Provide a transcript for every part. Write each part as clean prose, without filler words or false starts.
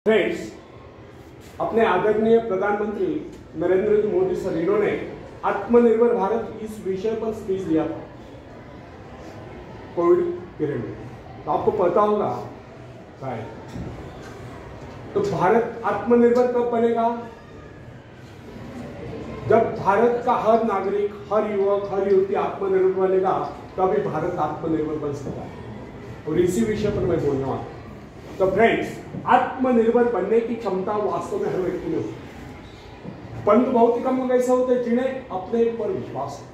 Friends, अपने आदरणीय प्रधानमंत्री नरेंद्र मोदी सर इन्होंने आत्मनिर्भर भारत इस विषय पर स्पीच दिया था कोविड पीरियड में। तो आपको पता होगा शायद, तो भारत आत्मनिर्भर कब बनेगा? जब भारत का हर नागरिक, हर युवक, हर युवती आत्मनिर्भर बनेगा, तभी भारत आत्मनिर्भर बन सकता है। और इसी विषय पर मैं बोलने वाला हूं। तो फ्रेंड्स, आत्मनिर्भर बनने की क्षमता वास्तव में हर व्यक्ति में होती है, परंतु बहुत ही कम लोग ऐसे होते हैं जिन्हें अपने ऊपर विश्वास है।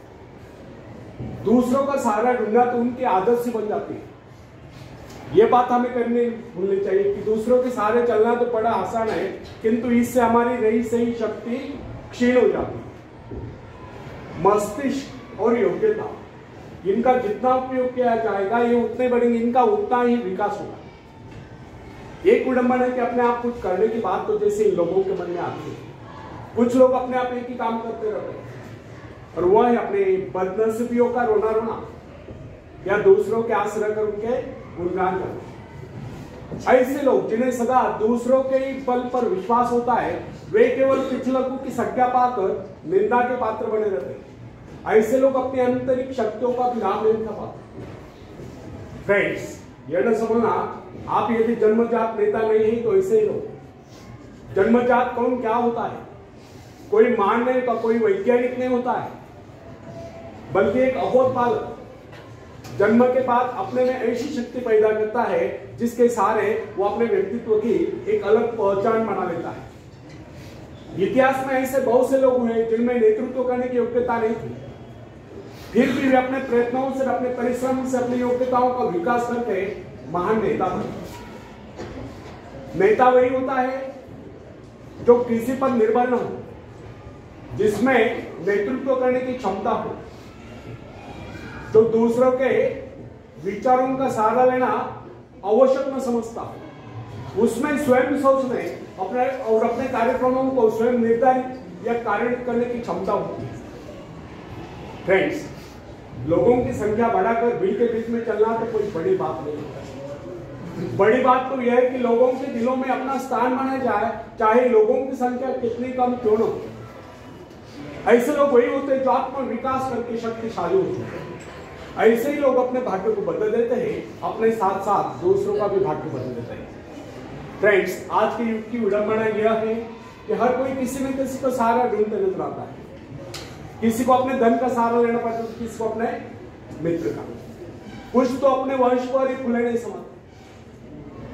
दूसरों का सहारा ढूंढना तो उनकी आदत से बन जाती है। ये बात हमें करनी भूलनी चाहिए कि दूसरों के सहारे चलना तो बड़ा आसान है, किंतु इससे हमारी रही सही शक्ति क्षीण हो जाती है। मस्तिष्क और योग्यता, इनका जितना उपयोग किया जाएगा ये उतने बढ़ेंगे, इनका उतना ही विकास होगा। एक विडंबना है कि अपने आप कुछ करने की बात तो जैसे इन लोगों के मन में आती है। कुछ लोग अपने आप एक ही काम करते रहते हैं और वह है अपने बदनसीबियों का रोना रोना या दूसरों के आश्रय कर उनके गुणगान करना। ऐसे लोग जिन्हें सदा दूसरों के ही बल पर विश्वास होता है, वे केवल पिछलकों की संज्ञा पाकर निंदा के पात्र बने रहते हैं। ऐसे लोग अपनी आंतरिक शक्तियों का भी लाभ नहीं उठा पाते। फ्रेंड्स, यह न समझना आप यदि जन्मजात नेता नहीं है तो ऐसे ही लोग। जन्मजात कौन क्या होता है? कोई मान नहीं होता, कोई वैज्ञानिक नहीं होता है, बल्कि एक अबोध बालक जन्म के बाद अपने में ऐसी शक्ति पैदा करता है जिसके सहारे वो अपने व्यक्तित्व की एक अलग पहचान बना लेता है। इतिहास में ऐसे बहुत से लोग हुए जिनमें नेतृत्व करने की योग्यता नहीं थी, फिर भी वे अपने प्रयत्नों से, अपने परिश्रम से अपनी योग्यताओं का विकास करके महान नेता बने। नेता वही होता है जो किसी पर निर्भर न हो, जिसमें नेतृत्व करने की क्षमता हो, जो दूसरों के विचारों का सहारा लेना आवश्यक न समझता हो, उसमें स्वयं सोचने अपने कार्यक्रमों को स्वयं निर्धारित या कार्यान्वित करने की क्षमता होती है। फ्रेंड्स, लोगों की संख्या बढ़ाकर भीड़ के बीच में चलना तो कोई बड़ी बात नहीं है। बड़ी बात तो यह है कि लोगों के दिलों में अपना स्थान बनाया जाए, चाहे लोगों की संख्या कितनी कम क्यों न हो। ऐसे लोग वही होते हैं जो आत्म विकास करके शक्तिशाली होते हैं। ऐसे ही लोग अपने भाग्य को बदल देते हैं, अपने साथ साथ दूसरों का भी भाग्य बदल देते हैं। फ्रेंड्स, आज के युग की विडंबना यह है कि हर कोई किसी न किसी को सहारा ढूंढते नजर आता है। किसी को अपने धन का सहारा लेना पड़ता है, किसी को अपने मित्र का, कुछ तो अपने वंश पर ही खुले नहीं समझते।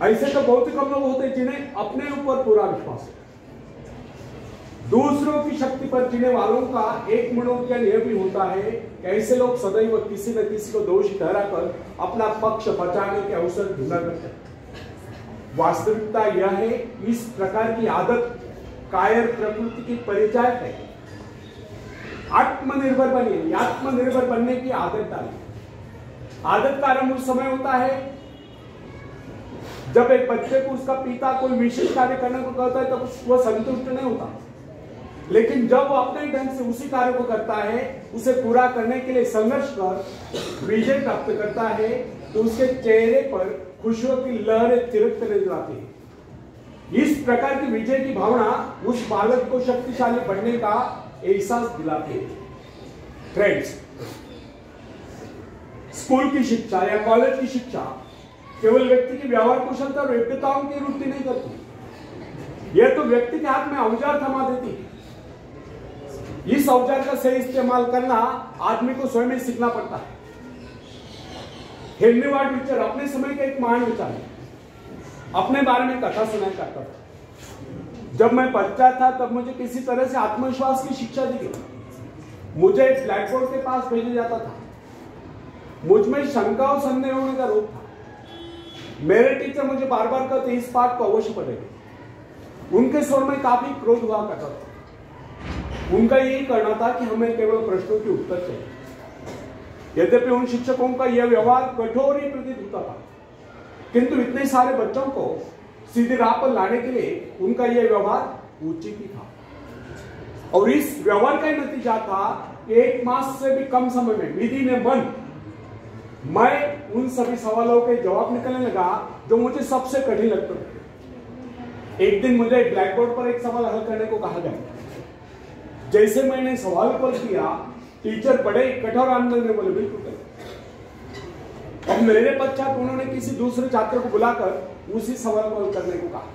ऐसे तो बहुत ही कम लोग होते हैं जिन्हें अपने ऊपर पूरा विश्वास है। दूसरों की शक्ति पर जीने वालों का एक मनोज्ञान यह भी होता है कि ऐसे लोग सदैव किसी न किसी को दोषी ठहराकर अपना पक्ष बचाने के अवसर ढूंढा करते हैं। वास्तविकता यह है, इस प्रकार की आदत कायर प्रकृति की परिचायक है। आत्मनिर्भर बनिए, आत्मनिर्भर बनने की आदत डालिए। आदत का आरंभ उस समय होता है जब एक बच्चे को उसका पिता कोई विशेष कार्य करने को कहता है, तब वह संतुष्ट नहीं होता, लेकिन जब वो अपने ढंग से उसी कार्य को करता है, उसे पूरा करने के लिए संघर्ष कर विजय प्राप्त करता है, तो उसके चेहरे पर खुशियों की लहरें तिरकते नजर आती है। इस प्रकार की विजय की भावना उस बालक को शक्तिशाली बनने का एहसास दिलाती है। फ्रेंड्स, स्कूल की शिक्षा या कॉलेज की शिक्षा केवल व्यक्ति की व्यवहार कुशलता और योग्यताओं की वृद्धि नहीं करती, यह तो व्यक्ति के हाथ में औजार थमा देती है। इस औजार का सही इस्तेमाल करना आदमी को स्वयं ही सीखना पड़ता है। हेनरी वार्ड बीचर अपने समय का एक महान विचार है। अपने बारे में कथा सुनाया करता था। जब मैं बच्चा था तब मुझे किसी तरह से आत्मविश्वास की शिक्षा दी गई। मुझे ब्लैक बोर्ड के पास भेजा जाता था। मुझ में शंका और संदेह होने का रोग था। मेरे टीचर मुझे बार बार कहते इस पाठ को अवश्य पढ़ेंगे। उनके स्वर में काफी क्रोध हुआ करता था। उनका यही कहना था कि हमें केवल प्रश्नों के उत्तर चाहिए। यद्यपि उन शिक्षकों का यह व्यवहार कठोर ही प्रतीत होता था, किंतु इतने सारे बच्चों को सीधी राह पर लाने के लिए उनका यह व्यवहार उचित ही था। और इस व्यवहार का नतीजा था कि 1 मास से भी कम समय में विधि ने मन मैं उन सभी सवालों के जवाब निकलने लगा जो मुझे सबसे कठिन लगते थे। एक दिन मुझे ब्लैक बोर्ड पर एक सवाल हल करने को कहा गया। जैसे मैंने सवाल हल किया, टीचर बड़े कठोर आंदोलन में बोले बिल्कुल करें। अब मेरे पश्चात उन्होंने किसी दूसरे छात्र को बुलाकर उसी सवाल को हल करने को कहा।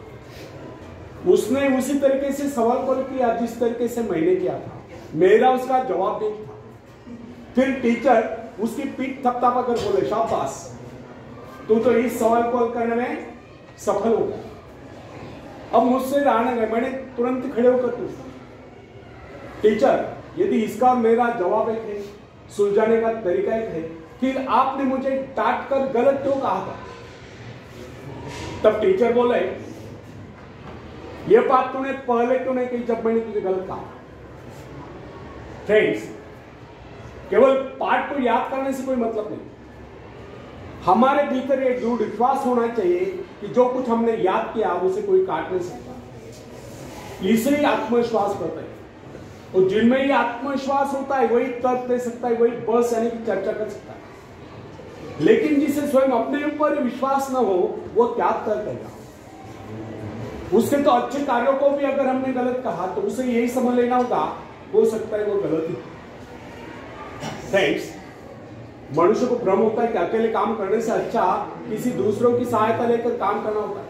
उसने उसी तरीके से सवाल हल किया जिस तरीके से मैंने किया था। मेरा उसका जवाब नहीं था। फिर टीचर उसकी पीठ थपथपा कर बोले, शाबाश, तू तो इस सवाल को हल करने में सफल हो गया। अब मुझसे रहने गए, मैंने तुरंत खड़े होकर पूछा, टीचर, यदि इसका मेरा जवाब एक है, सुलझाने का तरीका एक है, फिर आपने मुझे डांट कर गलत क्यों कहा था? तब टीचर बोले, यह बात तूने पहले क्यों नहीं कही जब मैंने तुझे गलत कहा? फ्रेंड्स, केवल पाठ को याद करने से कोई मतलब नहीं। हमारे भीतर एक दृढ़ विश्वास होना चाहिए कि जो कुछ हमने याद किया उसे कोई काट नहीं सकता। इसलिए आत्मविश्वास करते हैं, और जिनमें ये आत्मविश्वास होता है वही तर्क दे सकता है, वही बस यानी कि चर्चा कर सकता है। लेकिन जिसे स्वयं अपने ऊपर विश्वास न हो वो क्या तर्क करेगा? उसके तो अच्छे कार्यों को भी अगर हमने गलत कहा तो उसे यही समझ लेना होगा, हो सकता है वो गलत ही। फ्रेंड्स, मनुष्य को भ्रम होता है कि अकेले काम करने से अच्छा किसी दूसरों की सहायता लेकर काम करना होता है।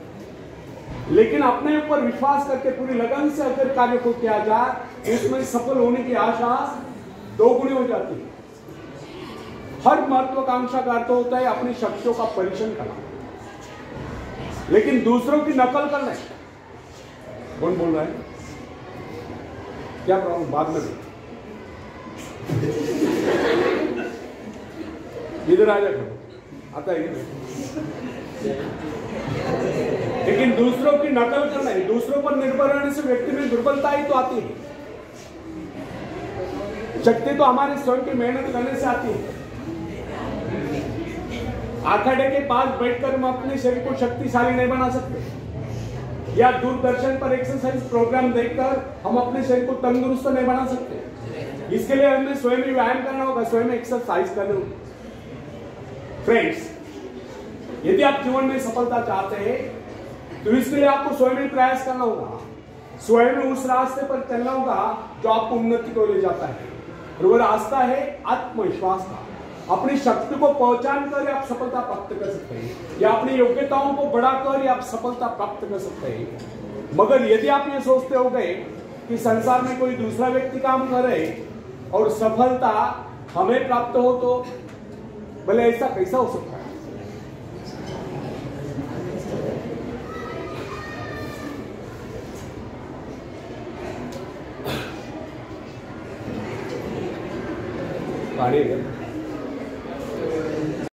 लेकिन अपने ऊपर विश्वास करके पूरी लगन से अगर कार्य को किया जाए, उसमें सफल होने की आशा दोगुनी हो जाती है। हर महत्वाकांक्षा का अर्थ होता है अपनी शक्तियों का परीक्षण करना, लेकिन दूसरों की नकल करना। कौन बोल रहा है? क्या प्रॉब्लम? बाद में इधर आ जाओ, आता है। लेकिन दूसरों की नकल करना है, दूसरों पर निर्भर रहने से व्यक्ति में दुर्बलता ही तो आती है। शक्ति तो हमारे स्वयं की मेहनत करने से आती है। अखाड़े के पास बैठकर हम अपने शरीर को शक्तिशाली नहीं बना सकते, या दूरदर्शन पर एक्सरसाइज प्रोग्राम देखकर हम अपने शरीर को तंदुरुस्त नहीं बना सकते। इसके लिए हमें स्वयं ही व्यायाम करना होगा, स्वयं एक्सरसाइज करना होगा। फ्रेंड्स, यदि आप जीवन में सफलता चाहते हैं तो इसके लिए आपको स्वयं ही प्रयास करना होगा, स्वयं उस रास्ते पर चलना होगा जो आपको उन्नति को ले जाता है। और वो रास्ता है आत्मविश्वास का। अपनी शक्ति को पहचान कर आप सफलता प्राप्त कर सकते हैं, या अपनी योग्यताओं को बढ़ाकर आप सफलता प्राप्त कर सकते हैं। मगर यदि आप ये सोचते हो गए कि संसार में कोई दूसरा व्यक्ति काम करे और सफलता हमें प्राप्त हो, तो भले ऐसा कैसा हो सकता है? पानी